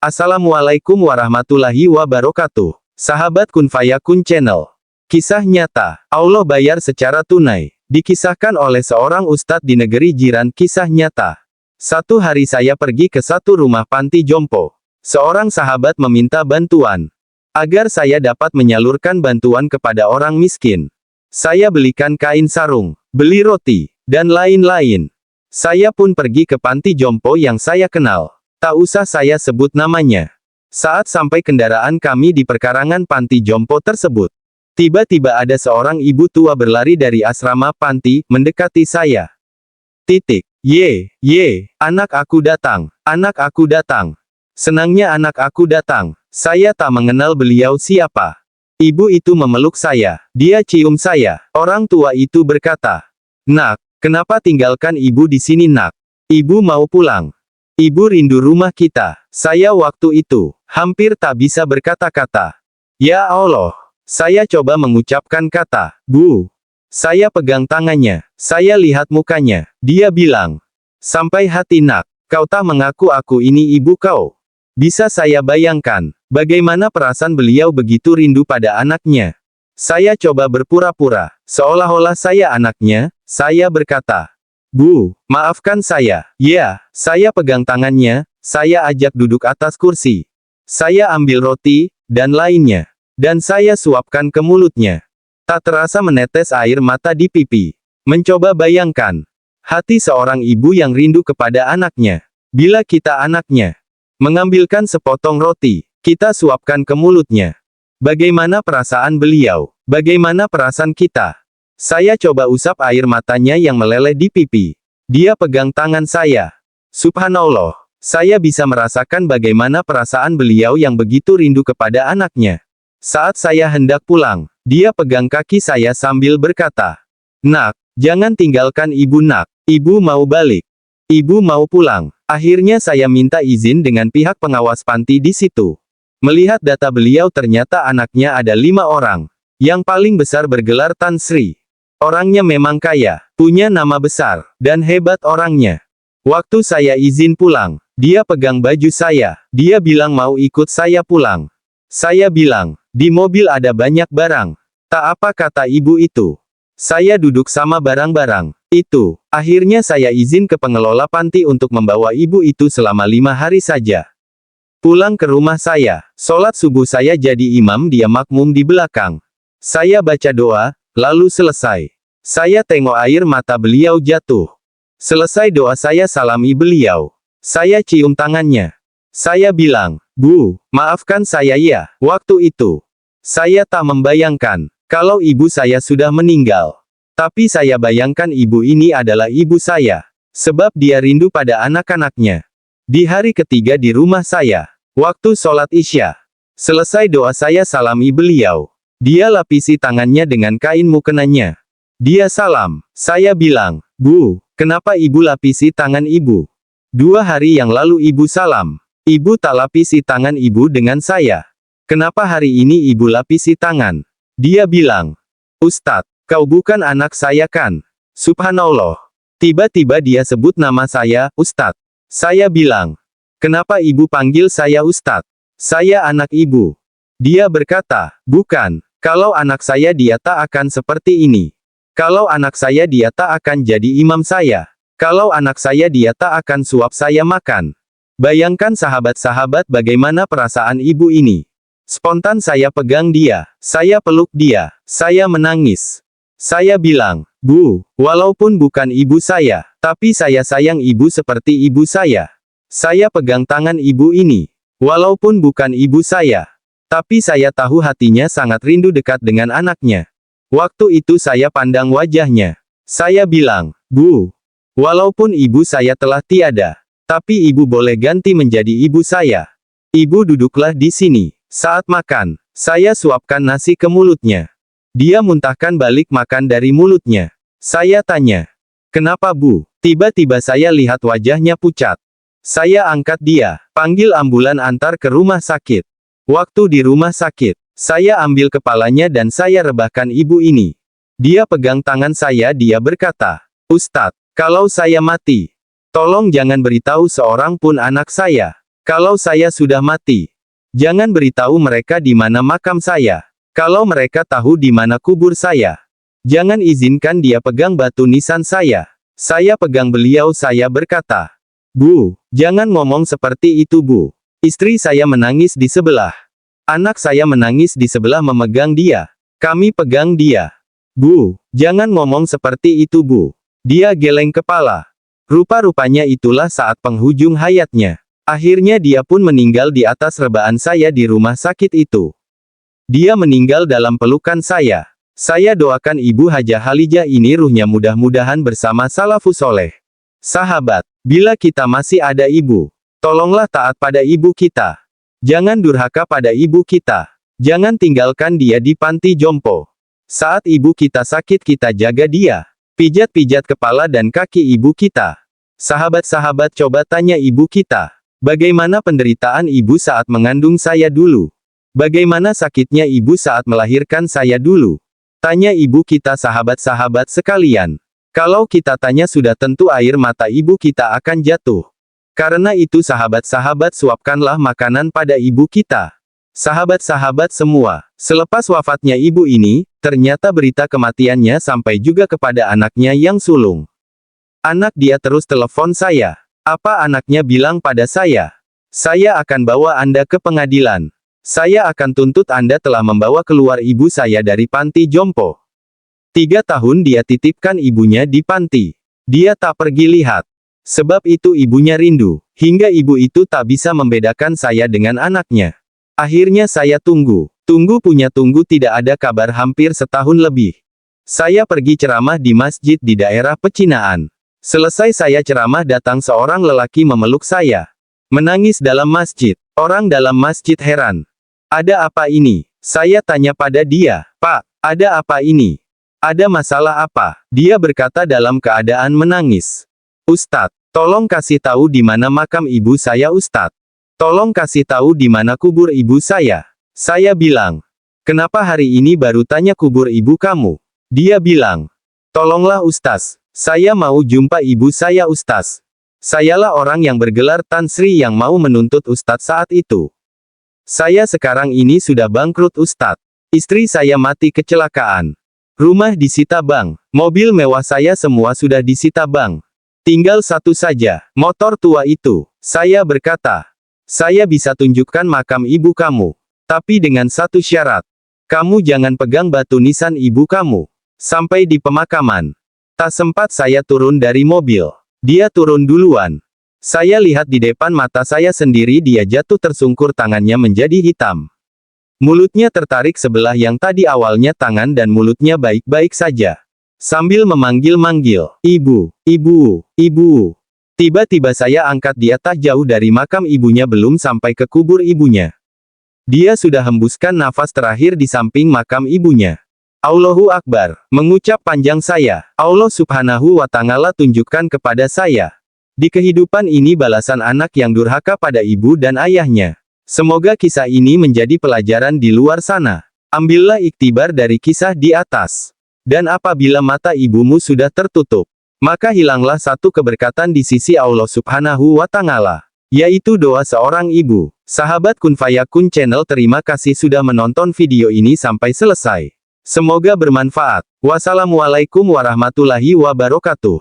Assalamualaikum warahmatullahi wabarakatuh. Sahabat Kun Fayakun Channel. Kisah nyata, Allah bayar secara tunai. Dikisahkan oleh seorang ustadz di negeri jiran. Kisah nyata. Satu hari saya pergi ke satu rumah panti jompo. Seorang sahabat meminta bantuan agar saya dapat menyalurkan bantuan kepada orang miskin. Saya belikan kain sarung, beli roti, dan lain-lain. Saya pun pergi ke panti jompo yang saya kenal. Tak usah saya sebut namanya. Saat sampai kendaraan kami di perkarangan panti jompo tersebut, tiba-tiba ada seorang ibu tua berlari dari asrama panti, mendekati saya. Ye, anak aku datang, anak aku datang. Senangnya anak aku datang. Saya tak mengenal beliau siapa. Ibu itu memeluk saya, dia cium saya. Orang tua itu berkata, "Nak, kenapa tinggalkan ibu di sini nak? Ibu mau pulang. Ibu rindu rumah kita." Saya waktu itu hampir tak bisa berkata-kata. Ya Allah, saya coba mengucapkan kata, "Bu." Saya pegang tangannya, saya lihat mukanya. Dia bilang, "Sampai hati nak, kau tak mengaku aku ini ibu kau." Bisa saya bayangkan, bagaimana perasaan beliau begitu rindu pada anaknya. Saya coba berpura-pura, seolah-olah saya anaknya. Saya berkata, "Bu, maafkan saya." Ya, saya pegang tangannya, saya ajak duduk atas kursi. Saya ambil roti, dan lainnya. Dan saya suapkan ke mulutnya. Tak terasa menetes air mata di pipi. Mencoba bayangkan, hati seorang ibu yang rindu kepada anaknya. Bila kita anaknya, mengambilkan sepotong roti, kita suapkan ke mulutnya. Bagaimana perasaan beliau? Bagaimana perasaan kita? Saya coba usap air matanya yang meleleh di pipi. Dia pegang tangan saya. Subhanallah, saya bisa merasakan bagaimana perasaan beliau yang begitu rindu kepada anaknya. Saat saya hendak pulang, dia pegang kaki saya sambil berkata, "Nak, jangan tinggalkan ibu nak. Ibu mau balik. Ibu mau pulang." Akhirnya saya minta izin dengan pihak pengawas panti di situ. Melihat data beliau ternyata anaknya ada 5 orang. Yang paling besar bergelar Tan Sri. Orangnya memang kaya, punya nama besar, dan hebat orangnya. Waktu saya izin pulang, dia pegang baju saya, dia bilang mau ikut saya pulang. Saya bilang, "Di mobil ada banyak barang." Tak apa kata ibu itu. Saya duduk sama barang-barang itu. Akhirnya saya izin ke pengelola panti untuk membawa ibu itu selama 5 hari saja. Pulang ke rumah saya, sholat subuh saya jadi imam, dia makmum di belakang. Saya baca doa, lalu selesai. Saya tengok air mata beliau jatuh. Selesai doa saya salami beliau. Saya cium tangannya. Saya bilang, "Bu, maafkan saya ya." Waktu itu, saya tak membayangkan kalau ibu saya sudah meninggal. Tapi saya bayangkan ibu ini adalah ibu saya. Sebab dia rindu pada anak-anaknya. Di hari ketiga di rumah saya, waktu sholat Isya. Selesai doa saya salami beliau. Dia lapisi tangannya dengan kain mukenanya. Dia salam. Saya bilang, "Bu, kenapa ibu lapisi tangan ibu? 2 hari yang lalu ibu salam. Ibu tak lapisi tangan ibu dengan saya. Kenapa hari ini ibu lapisi tangan?" Dia bilang, "Ustadz, kau bukan anak saya kan?" Subhanallah. Tiba-tiba dia sebut nama saya, Ustadz. Saya bilang, "Kenapa ibu panggil saya Ustadz? Saya anak ibu." Dia berkata, "Bukan. Kalau anak saya dia tak akan seperti ini. Kalau anak saya dia tak akan jadi imam saya. Kalau anak saya dia tak akan suap saya makan." Bayangkan sahabat-sahabat bagaimana perasaan ibu ini. Spontan saya pegang dia, saya peluk dia, saya menangis. Saya bilang, "Bu, walaupun bukan ibu saya, tapi saya sayang ibu seperti ibu saya." Saya pegang tangan ibu ini. Walaupun bukan ibu saya, tapi saya tahu hatinya sangat rindu dekat dengan anaknya. Waktu itu saya pandang wajahnya. Saya bilang, "Bu, walaupun ibu saya telah tiada, tapi ibu boleh ganti menjadi ibu saya. Ibu duduklah di sini." Saat makan, saya suapkan nasi ke mulutnya. Dia muntahkan balik makan dari mulutnya. Saya tanya, "Kenapa Bu?" Tiba-tiba saya lihat wajahnya pucat. Saya angkat dia, panggil ambulan antar ke rumah sakit. Waktu di rumah sakit, saya ambil kepalanya dan saya rebahkan ibu ini. Dia pegang tangan saya, dia berkata, "Ustadz, kalau saya mati, tolong jangan beritahu seorang pun anak saya." Kalau saya sudah mati, jangan beritahu mereka di mana makam saya. Kalau mereka tahu di mana kubur saya, jangan izinkan dia pegang batu nisan saya. Saya pegang beliau, saya berkata, "Bu, jangan ngomong seperti itu, Bu." Istri saya menangis di sebelah. Anak saya menangis di sebelah memegang dia. Kami pegang dia. "Bu, jangan ngomong seperti itu, Bu." Dia geleng kepala. Rupa-rupanya itulah saat penghujung hayatnya. Akhirnya dia pun meninggal di atas rebaan saya di rumah sakit itu. Dia meninggal dalam pelukan saya. Saya doakan Ibu Hajah Khalijah ini ruhnya mudah-mudahan bersama salafus soleh. Sahabat, bila kita masih ada ibu, tolonglah taat pada ibu kita. Jangan durhaka pada ibu kita. Jangan tinggalkan dia di panti jompo. Saat ibu kita sakit, kita jaga dia. Pijat-pijat kepala dan kaki ibu kita. Sahabat-sahabat, coba tanya ibu kita. Bagaimana penderitaan ibu saat mengandung saya dulu? Bagaimana sakitnya ibu saat melahirkan saya dulu? Tanya ibu kita, sahabat-sahabat sekalian. Kalau kita tanya sudah tentu air mata ibu kita akan jatuh. Karena itu sahabat-sahabat, suapkanlah makanan pada ibu kita. Sahabat-sahabat semua, selepas wafatnya ibu ini, ternyata berita kematiannya sampai juga kepada anaknya yang sulung. Anak dia terus telepon saya. Apa anaknya bilang pada saya? "Saya akan bawa Anda ke pengadilan. Saya akan tuntut Anda telah membawa keluar ibu saya dari panti jompo." 3 tahun dia titipkan ibunya di panti. Dia tak pergi lihat. Sebab itu ibunya rindu. Hingga ibu itu tak bisa membedakan saya dengan anaknya. Akhirnya saya tunggu. Tunggu tidak ada kabar hampir setahun lebih. Saya pergi ceramah di masjid di daerah pecinaan. Selesai saya ceramah, datang seorang lelaki memeluk saya. Menangis dalam masjid. Orang dalam masjid heran. "Ada apa ini?" Saya tanya pada dia. "Pak, ada apa ini? Ada masalah apa?" Dia berkata dalam keadaan menangis. "Ustadz, tolong kasih tahu di mana makam ibu saya, Ustadz. Tolong kasih tahu di mana kubur ibu saya." Saya bilang, "Kenapa hari ini baru tanya kubur ibu kamu?" Dia bilang, "Tolonglah Ustadz, saya mau jumpa ibu saya, Ustadz. Sayalah orang yang bergelar Tan Sri yang mau menuntut Ustadz saat itu. Saya sekarang ini sudah bangkrut, Ustadz. Istri saya mati kecelakaan. Rumah disita bank, mobil mewah saya semua sudah disita bank. Tinggal satu saja, motor tua itu." Saya berkata, "Saya bisa tunjukkan makam ibu kamu. Tapi dengan satu syarat. Kamu jangan pegang batu nisan ibu kamu. Sampai di pemakaman." Tak sempat saya turun dari mobil. Dia turun duluan. Saya lihat di depan mata saya sendiri dia jatuh tersungkur, tangannya menjadi hitam. Mulutnya tertarik sebelah yang tadi awalnya tangan dan mulutnya baik-baik saja. Sambil memanggil-manggil, "Ibu, ibu, ibu." Tiba-tiba saya angkat dia tak jauh dari makam ibunya, belum sampai ke kubur ibunya. Dia sudah hembuskan nafas terakhir di samping makam ibunya. "Allahu Akbar," mengucap panjang saya. "Allah Subhanahu wa Ta'ala tunjukkan kepada saya. Di kehidupan ini balasan anak yang durhaka pada ibu dan ayahnya. Semoga kisah ini menjadi pelajaran di luar sana. Ambillah iktibar dari kisah di atas. Dan apabila mata ibumu sudah tertutup, maka hilanglah satu keberkatan di sisi Allah Subhanahu wa Ta'ala, yaitu doa seorang ibu." Sahabat Kun Fayakun Channel, terima kasih sudah menonton video ini sampai selesai. Semoga bermanfaat. Wassalamualaikum warahmatullahi wabarakatuh.